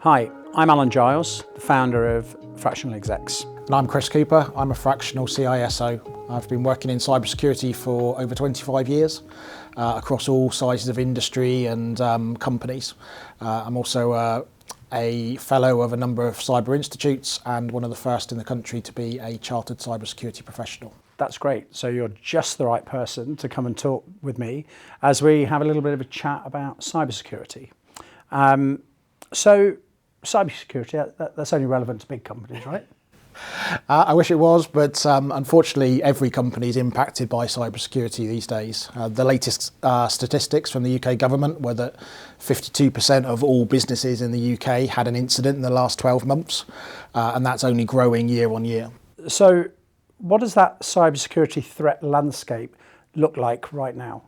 Hi, I'm Alan Giles, the founder of Fractional Execs. And I'm Chris Cooper, I'm a fractional CISO. I've been working in cybersecurity for over 25 years across all sizes of industry and companies. I'm also a fellow of a number of cyber institutes and one of the first in the country to be a chartered cybersecurity professional. That's great. So you're just the right person to come and talk with me as we have a little bit of a chat about cybersecurity. So cybersecurity, that's only relevant to big companies, right? I wish it was, but unfortunately every company is impacted by cybersecurity these days. The latest statistics from the UK government were that 52% of all businesses in the UK had an incident in the last 12 months, and that's only growing year on year. So what does that cybersecurity threat landscape look like right now?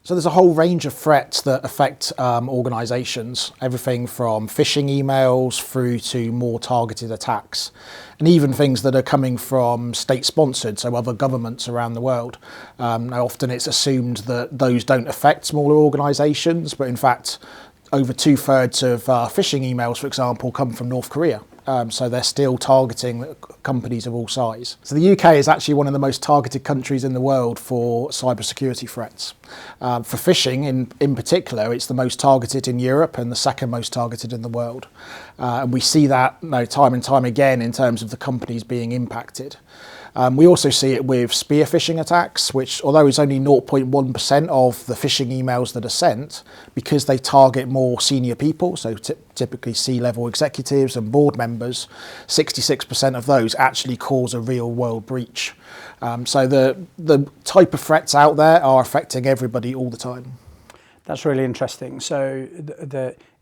So there's a whole range of threats that affect organisations, everything from phishing emails through to more targeted attacks, and even things that are coming from state-sponsored, so other governments around the world. Now often it's assumed that those don't affect smaller organisations, but in fact over 2/3 of phishing emails, for example, come from North Korea. So they're still targeting companies of all size. So the UK is actually one of the most targeted countries in the world for cybersecurity threats. For phishing in particular, it's the most targeted in Europe and the second most targeted in the world. And we see that time and time again in terms of the companies being impacted. We also see it with spear phishing attacks, which although is only 0.1% of the phishing emails that are sent, because they target more senior people, so typically C-level executives and board members, 66% of those actually cause a real world breach. So the type of threats out there are affecting everybody all the time. That's really interesting. So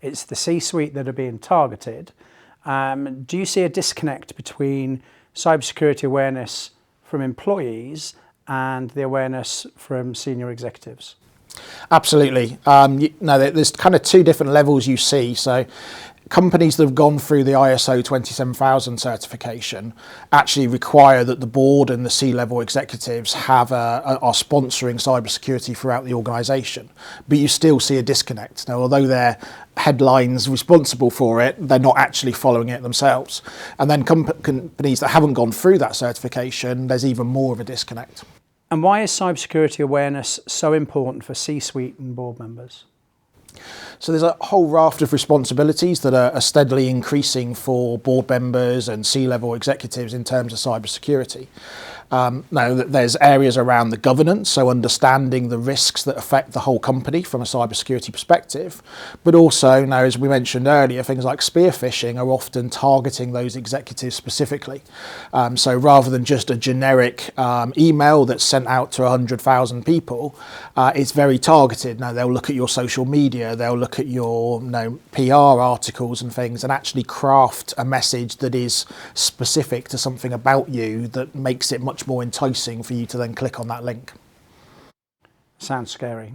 it's the C-suite that are being targeted. Do you see a disconnect between cybersecurity awareness from employees and the awareness from senior executives? Absolutely. There's kind of two different levels you see. So companies that have gone through the ISO 27000 certification actually require that the board and the C-level executives are sponsoring cybersecurity throughout the organisation. But you still see a disconnect. Now, although they're headlines responsible for it, they're not actually following it themselves. And then companies that haven't gone through that certification, there's even more of a disconnect. And why is cybersecurity awareness so important for C-suite and board members? So there's a whole raft of responsibilities that are steadily increasing for board members and C-level executives in terms of cybersecurity. Now, there's areas around the governance, so understanding the risks that affect the whole company from a cybersecurity perspective, but also, now, as we mentioned earlier, things like spear phishing are often targeting those executives specifically. So rather than just a generic email that's sent out to 100,000 people, it's very targeted. Now, they'll look at your social media, they'll look at your PR articles and things and actually craft a message that is specific to something about you that makes it much more enticing for you to then click on that link. Sounds scary.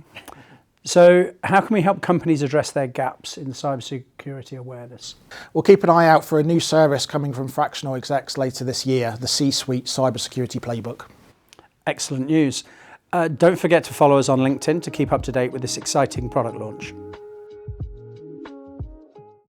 So how can we help companies address their gaps in cybersecurity awareness? We'll keep an eye out for a new service coming from Fractional Execs later this year, the C-Suite Cybersecurity Playbook. Excellent news. Don't forget to follow us on LinkedIn to keep up to date with this exciting product launch.